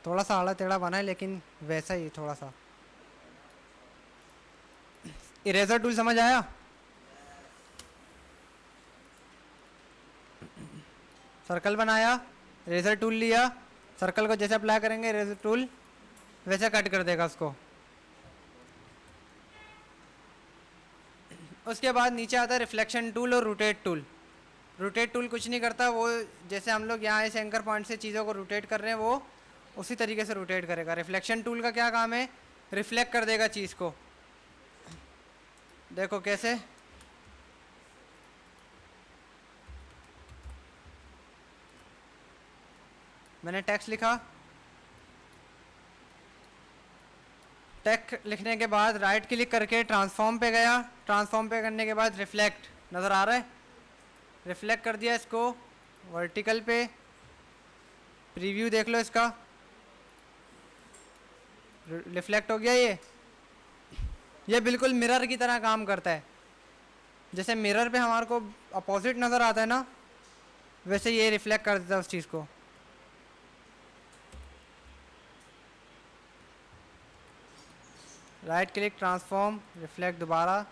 Speaker 1: थोड़ा सा आड़ा टेढ़ा बना है लेकिन वैसा ही थोड़ा सा। इरेजर टूल समझ आया? सर्कल बनाया, इरेजर टूल लिया, सर्कल को जैसे अप्लाई करेंगे इरेजर टूल वैसे कट कर देगा उसको। उसके बाद नीचे आता है रिफ्लेक्शन टूल और रोटेट टूल। रोटेट टूल कुछ नहीं करता, वो जैसे हम लोग यहाँ इस एंकर पॉइंट से चीज़ों को रोटेट कर रहे हैं वो उसी तरीके से रोटेट करेगा। रिफ्लेक्शन टूल का क्या काम है? रिफ्लेक्ट कर देगा चीज़ को। देखो कैसे, मैंने टेक्स्ट लिखा, टेक्स्ट लिखने के बाद राइट क्लिक करके ट्रांसफॉर्म पे गया, ट्रांसफॉर्म पे करने के बाद रिफ्लेक्ट नज़र आ रहा है, रिफ्लेक्ट कर दिया इसको वर्टिकल पे। प्रीव्यू देख लो इसका, रिफ्लेक्ट हो गया। ये बिल्कुल मिरर की तरह काम करता है। जैसे मिरर पे हमारे को अपोजिट नज़र आता है ना, वैसे ये रिफ्लेक्ट कर देता है उस चीज़ को। राइट क्लिक, ट्रांसफॉर्म, रिफ्लेक्ट दोबारा।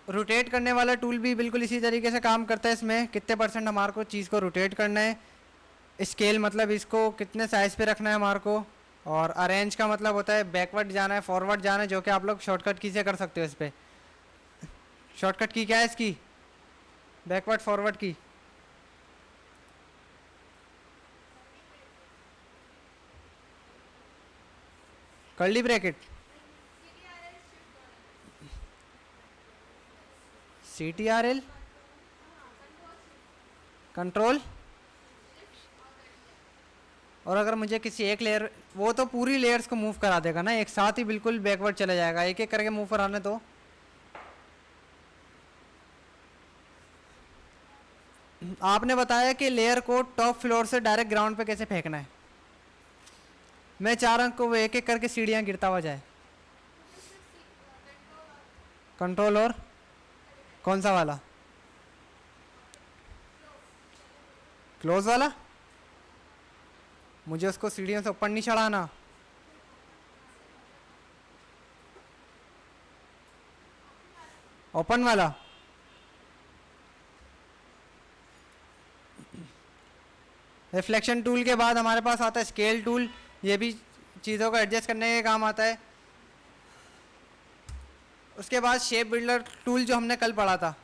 Speaker 1: रोटेट करने वाला टूल भी बिल्कुल इसी तरीके से काम करता है। इसमें कितने परसेंट हमारे को चीज़ को रोटेट करना है, स्केल मतलब इसको कितने साइज़ पे रखना है हमारे को, और अरेंज का मतलब होता है बैकवर्ड जाना है फॉरवर्ड जाना है, जो कि आप लोग शॉर्टकट की से कर सकते हो। इस पर शॉर्टकट की क्या है इसकी? बैकवर्ड फॉरवर्ड की। Curly bracket, CTRL, control. और अगर मुझे किसी एक लेयर, वो तो पूरी लेयर्स को मूव करा देगा ना, एक साथ ही बिल्कुल बैकवर्ड चले जाएगा। एक एक करके मूव कराने तो आपने बताया कि लेयर को टॉप फ्लोर से डायरेक्ट ग्राउंड पे कैसे फेंकना है। मैं चाह रहा हूँ कि वो एक एक करके सीढ़ियाँ गिरता हुआ जाए। कंट्रोल और कौन सा वाला? क्लोज वाला? मुझे उसको सीढ़ियों से ऊपर नहीं चढ़ाना। ओपन वाला? रिफ्लेक्शन टूल के बाद हमारे पास आता है स्केल टूल। ये भी चीज़ों को एडजस्ट करने के काम आता है। उसके बाद शेप बिल्डर टूल जो हमने कल पढ़ा था,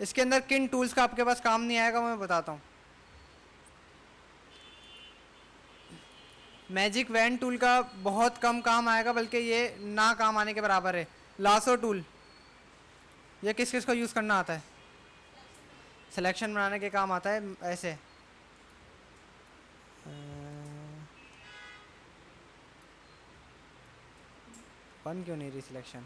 Speaker 1: इसके अंदर किन टूल्स का आपके पास काम नहीं आएगा मैं बताता हूँ। मैजिक वैन टूल का बहुत कम काम आएगा, बल्कि ये ना काम आने के बराबर है। लासो टूल, ये किस किस को यूज़ करना आता है? सिलेक्शन बनाने के काम आता है। ऐसे बन क्यों नहीं रही सिलेक्शन?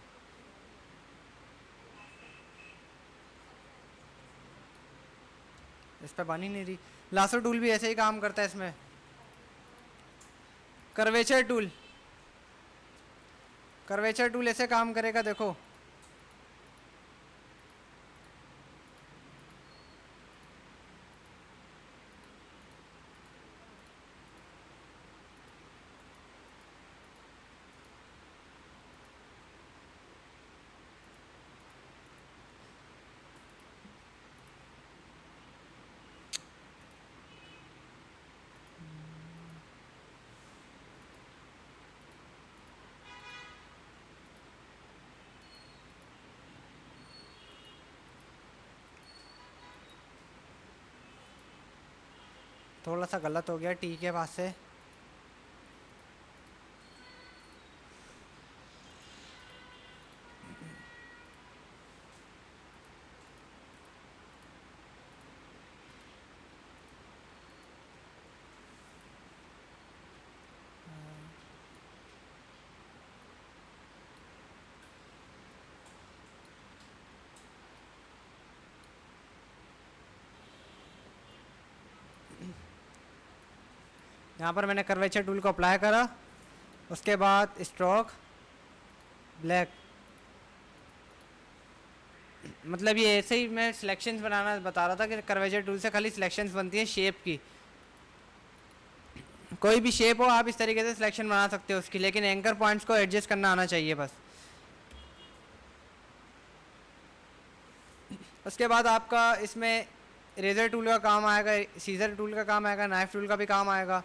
Speaker 1: इस पर बन ही नहीं रही। लासो टूल भी ऐसे ही काम करता है इसमें। कर्वेचर टूल, कर्वेचर टूल ऐसे काम करेगा, देखो। थोड़ा सा गलत हो गया टी के पास से। यहाँ पर मैंने कर्वेचर टूल को अप्लाई करा। उसके बाद स्ट्रोक ब्लैक, मतलब ये ऐसे ही मैं सिलेक्शंस बनाना बता रहा था कि कर्वेचर टूल से खाली सिलेक्शंस बनती हैं शेप की। कोई भी शेप हो आप इस तरीके से सिलेक्शन बना सकते हो उसकी, लेकिन एंकर पॉइंट्स को एडजस्ट करना आना चाहिए बस। उसके बाद आपका इसमें रेजर टूल का काम आएगा, सीजर टूल का काम आएगा, नाइफ टूल का भी काम आएगा,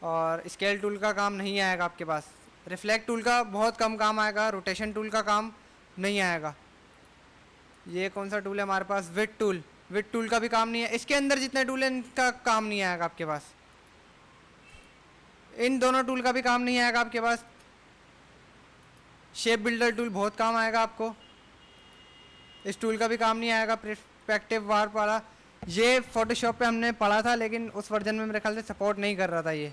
Speaker 1: और स्केल टूल का काम नहीं आएगा आपके पास। रिफ्लेक्ट टूल का बहुत कम काम आएगा, रोटेशन टूल का काम नहीं आएगा। ये कौन सा टूल है हमारे पास, विड टूल, विड टूल का भी काम नहीं है। इसके अंदर जितने टूल हैं इनका काम नहीं आएगा आपके पास। इन दोनों टूल का भी काम नहीं आएगा आपके पास। शेप बिल्डर टूल बहुत काम आएगा आपको, इस टूल का भी काम नहीं आएगा। परस्पेक्टिव वार्प वाला ये फोटोशॉप पे हमने पढ़ा था, लेकिन उस वर्जन में मेरे ख्याल से सपोर्ट नहीं कर रहा था। ये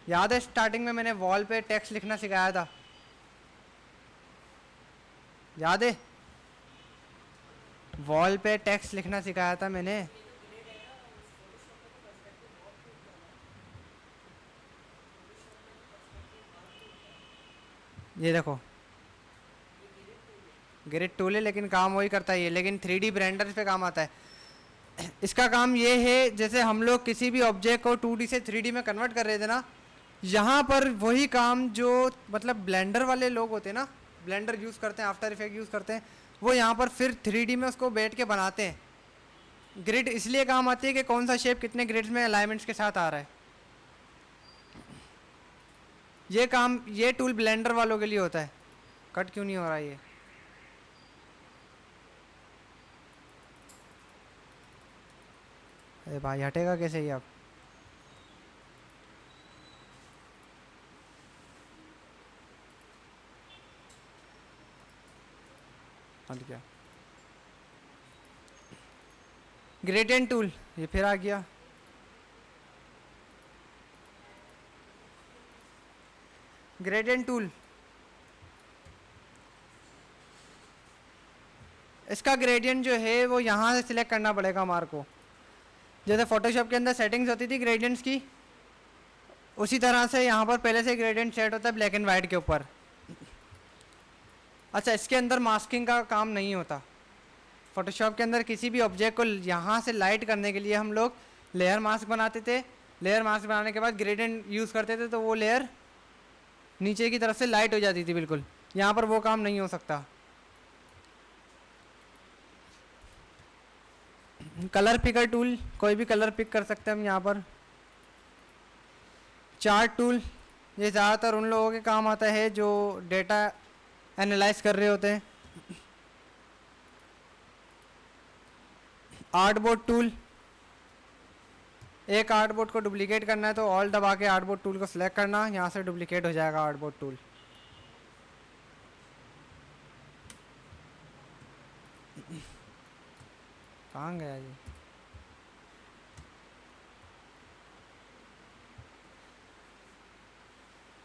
Speaker 1: याद है स्टार्टिंग में मैंने वॉल पे टेक्स्ट लिखना सिखाया था, याद है? वॉल पे टेक्स्ट लिखना सिखाया था मैंने। ये देखो ग्रिड टूल है, लेकिन काम वही करता है ये, लेकिन 3D ब्लेंडर पे काम आता है। इसका काम ये है, जैसे हम लोग किसी भी ऑब्जेक्ट को 2D से 3D में कन्वर्ट कर रहे थे ना, यहाँ पर वही काम जो मतलब ब्लेंडर वाले लोग होते हैं ना, ब्लेंडर यूज़ करते हैं, आफ्टर इफेक्ट यूज़ करते हैं, वो यहाँ पर फिर 3D में उसको बैठ के बनाते हैं। ग्रिड इसलिए काम आती है कि कौन सा शेप कितने ग्रिड्स में अलाइनमेंट्स के साथ आ रहा है। ये काम ये टूल ब्लेंडर वालों के लिए होता है। कट क्यों नहीं हो रहा ये? अरे भाई हटेगा कैसे ये अब? हट गया। ग्रेडियंट टूल ये फिर आ गया। ग्रेडियंट टूल, इसका ग्रेडियंट जो है वो यहाँ से सिलेक्ट करना पड़ेगा हमारे को। जैसे फोटोशॉप के अंदर सेटिंग्स होती थी ग्रेडियंट्स की, उसी तरह से यहाँ पर पहले से ग्रेडियंट सेट होता है ब्लैक एंड वाइट के ऊपर। अच्छा, इसके अंदर मास्किंग का काम नहीं होता। फोटोशॉप के अंदर किसी भी ऑब्जेक्ट को यहाँ से लाइट करने के लिए हम लोग लेयर मास्क बनाते थे। लेयर मास्क बनाने के बाद ग्रेडियंट यूज़ करते थे, तो वो लेयर नीचे की तरफ से लाइट हो जाती थी बिल्कुल। यहाँ पर वो काम नहीं हो सकता। कलर पिकर टूल, कोई भी कलर पिक कर सकते हैं हम यहाँ पर। चार्ट टूल, ये ज़्यादातर उन लोगों के काम आता है जो डेटा एनालाइज कर रहे होते हैं। आर्टबोर्ड टूल, एक आर्टबोर्ड को डुप्लीकेट करना है तो ऑल दबा के आर्टबोर्ड टूल को सिलेक्ट करना, यहाँ से डुप्लीकेट हो जाएगा आर्टबोर्ड टूल। कहाँ गया जी?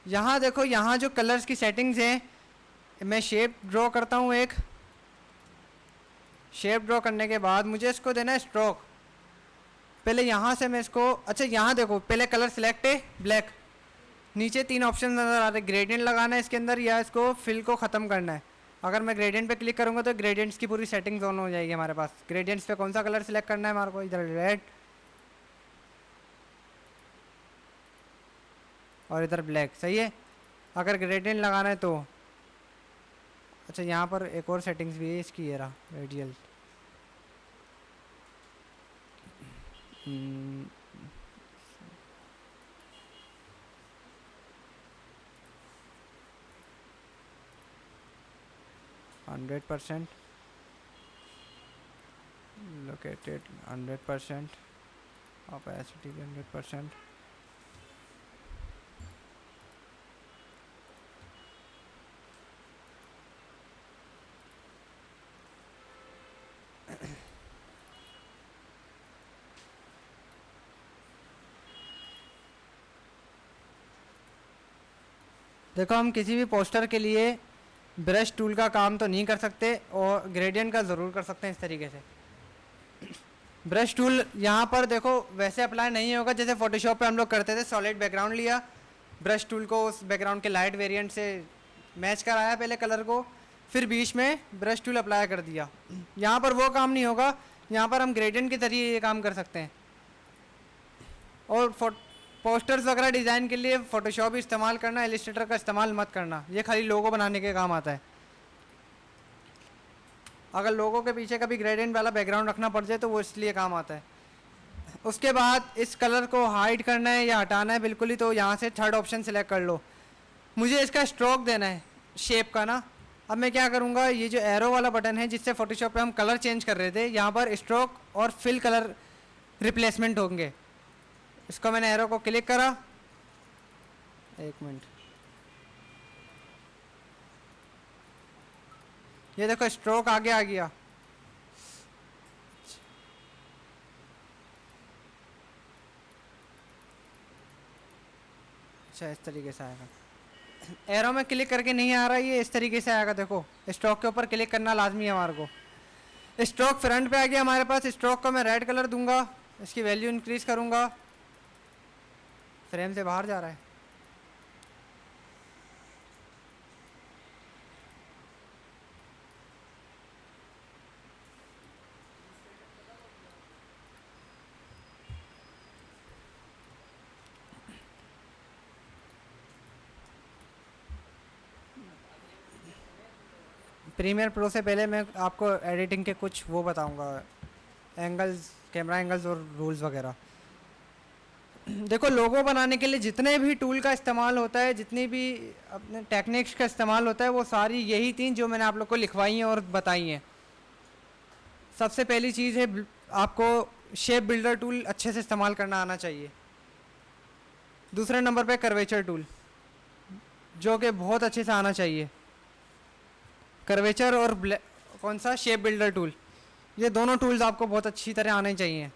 Speaker 1: यहाँ देखो, यहाँ जो कलर्स की सेटिंग्स हैं, मैं शेप ड्रॉ करता हूँ एक। शेप ड्रॉ करने के बाद मुझे इसको देना है स्ट्रोक। पहले यहाँ से मैं इसको, अच्छा यहाँ देखो, पहले कलर सिलेक्ट है ब्लैक, नीचे 3 ऑप्शन नज़र आ रहे हैं। ग्रेडियंट लगाना है इसके अंदर या इसको फिल को ख़त्म करना है। अगर मैं ग्रेडियंट पे क्लिक करूँगा तो ग्रेडियंट्स की पूरी सेटिंग्स ऑन हो जाएगी हमारे पास। ग्रेडियंट्स पे कौन सा कलर सिलेक्ट करना है हमारे को, इधर रेड और इधर ब्लैक, सही है। अगर ग्रेडियंट लगाना है तो अच्छा, यहाँ पर एक और सेटिंग्स भी है इसकी, ये रहा रेडियल। 100% located, 100% opacity 100%। देखो, हम किसी भी पोस्टर के लिए ब्रश टूल का काम तो नहीं कर सकते, और ग्रेडियंट का ज़रूर कर सकते हैं इस तरीके से। ब्रश टूल यहाँ पर देखो वैसे अप्लाई नहीं होगा जैसे फोटोशॉप पे हम लोग करते थे। सॉलिड बैकग्राउंड लिया, ब्रश टूल को उस बैकग्राउंड के लाइट वेरिएंट से मैच कराया पहले कलर को, फिर बीच में ब्रश टूल अप्लाई कर दिया। यहाँ पर वो काम नहीं होगा, यहाँ पर हम ग्रेडियंट के जरिए ये काम कर सकते हैं। और पोस्टर्स वगैरह डिज़ाइन के लिए फ़ोटोशॉप इस्तेमाल करना, इलस्ट्रेटर का इस्तेमाल मत करना, ये खाली लोगो बनाने के काम आता है। अगर लोगों के पीछे कभी ग्रेडियंट वाला बैकग्राउंड रखना पड़ जाए तो वो इसलिए काम आता है। उसके बाद इस कलर को हाइड करना है या हटाना है बिल्कुल ही, तो यहाँ से थर्ड ऑप्शन सेलेक्ट कर लो। मुझे इसका स्ट्रोक देना है शेप का ना। अब मैं क्या करूँगा, ये जो एरो वाला बटन है जिससे फोटोशॉप पे हम कलर चेंज कर रहे थे, यहाँ पर स्ट्रोक और फिल कलर रिप्लेसमेंट होंगे। इसको मैंने एरो को क्लिक करा, एक मिनट, ये देखो स्ट्रोक आगे आ गया। अच्छा इस तरीके से आएगा। एरो में क्लिक करके नहीं आ रहा, ये इस तरीके से आएगा। देखो स्ट्रोक के ऊपर क्लिक करना लाजमी है हमारे को। स्ट्रोक फ्रंट पे आ गया हमारे पास। स्ट्रोक को मैं रेड कलर दूंगा, इसकी वैल्यू इंक्रीज करूंगा। फ्रेम से बाहर जा रहा है। प्रीमियर प्रो से पहले मैं आपको एडिटिंग के कुछ वो बताऊंगा, एंगल्स, कैमरा एंगल्स और रूल्स वगैरह। देखो लोगो बनाने के लिए जितने भी टूल का इस्तेमाल होता है, जितनी भी अपने टेक्निक्स का इस्तेमाल होता है, वो सारी यही तीन जो मैंने आप लोग को लिखवाई हैं और बताई हैं। सबसे पहली चीज़ है आपको शेप बिल्डर टूल अच्छे से इस्तेमाल करना आना चाहिए। दूसरे नंबर पे कर्वेचर टूल, जो कि बहुत अच्छे से आना चाहिए। कर्वेचर और कौन सा शेप बिल्डर टूल, ये दोनों टूल्स आपको बहुत अच्छी तरह आने चाहिए।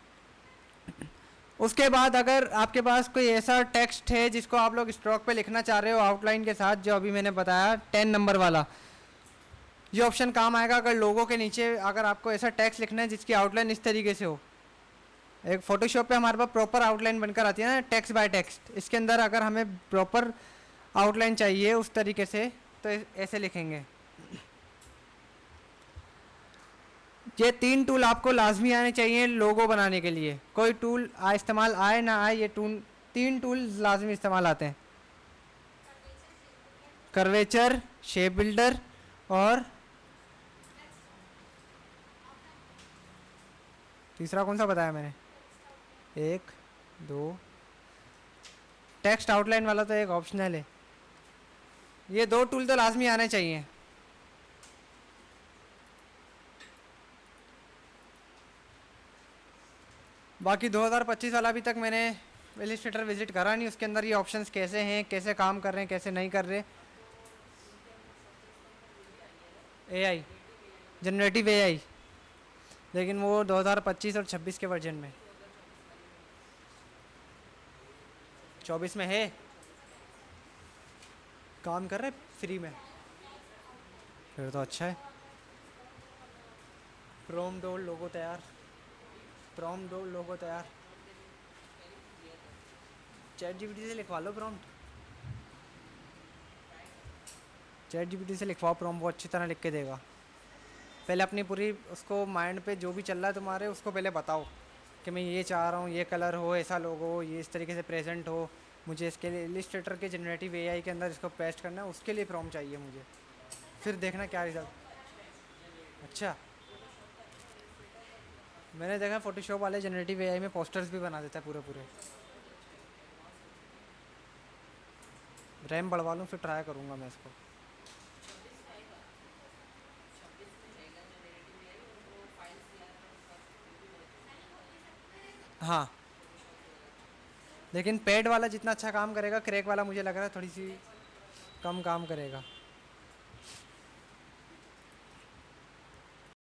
Speaker 1: उसके बाद अगर आपके पास कोई ऐसा टेक्स्ट है जिसको आप लोग स्ट्रोक पे लिखना चाह रहे हो आउटलाइन के साथ, जो अभी मैंने बताया 10 नंबर वाला, ये ऑप्शन काम आएगा। अगर लोगों के नीचे अगर आपको ऐसा टेक्स्ट लिखना है जिसकी आउटलाइन इस तरीके से हो, एक फोटोशॉप पे हमारे पास प्रॉपर आउटलाइन बनकर आती है ना, टेक्स्ट बाय टेक्स्ट, इसके अंदर अगर हमें प्रॉपर आउटलाइन चाहिए उस तरीके से तो ऐसे लिखेंगे। ये तीन टूल आपको लाजमी आने चाहिए लोगो बनाने के लिए। कोई टूल इस्तेमाल आए ना आए, ये तीन टूल लाजमी इस्तेमाल आते हैं। कर्वेचर, शेप बिल्डर और तीसरा कौन सा बताया मैंने, एक दो, टेक्स्ट आउटलाइन वाला तो एक ऑप्शनल है। ये दो टूल तो लाजमी आने चाहिए। बाकी 2025 वाला अभी तक मैंने इलस्ट्रेटर विजिट करा नहीं, उसके अंदर ये ऑप्शंस कैसे हैं, कैसे काम कर रहे हैं, कैसे नहीं कर रहे। एआई, जनरेटिव एआई, लेकिन वो 2025 और 26 के वर्जन में, 24 में है, काम कर रहे फ्री में, फिर तो अच्छा है। प्रोम डोल लोगो तैयार, प्रॉम्प्ट दो लोगो तैयार। चैट जीपीटी से लिखवा लो प्रॉम्प्ट, चैट जीपीटी से लिखवाओ प्रॉम्प्ट, वो अच्छी तरह लिख के देगा। पहले अपनी पूरी उसको माइंड पे जो भी चल रहा है तुम्हारे, उसको पहले बताओ कि मैं ये चाह रहा हूँ, ये कलर हो, ऐसा लोगो हो, ये इस तरीके से प्रेजेंट हो, मुझे इसके लिए इलस्ट्रेटर के जनरेटिव एआई के अंदर इसको पेस्ट करना है, उसके लिए प्रॉम्प्ट चाहिए मुझे। फिर देखना क्या रिजल्ट। अच्छा, मैंने देखा फोटोशॉप वाले जनरेटिव एआई में पोस्टर्स भी बना देता है पूरे पूरे। रैम बढ़वा लूँ फिर ट्राई करूँगा मैं इसको। हाँ, लेकिन पेड वाला जितना अच्छा काम करेगा, क्रैक वाला मुझे लग रहा है थोड़ी सी कम काम करेगा।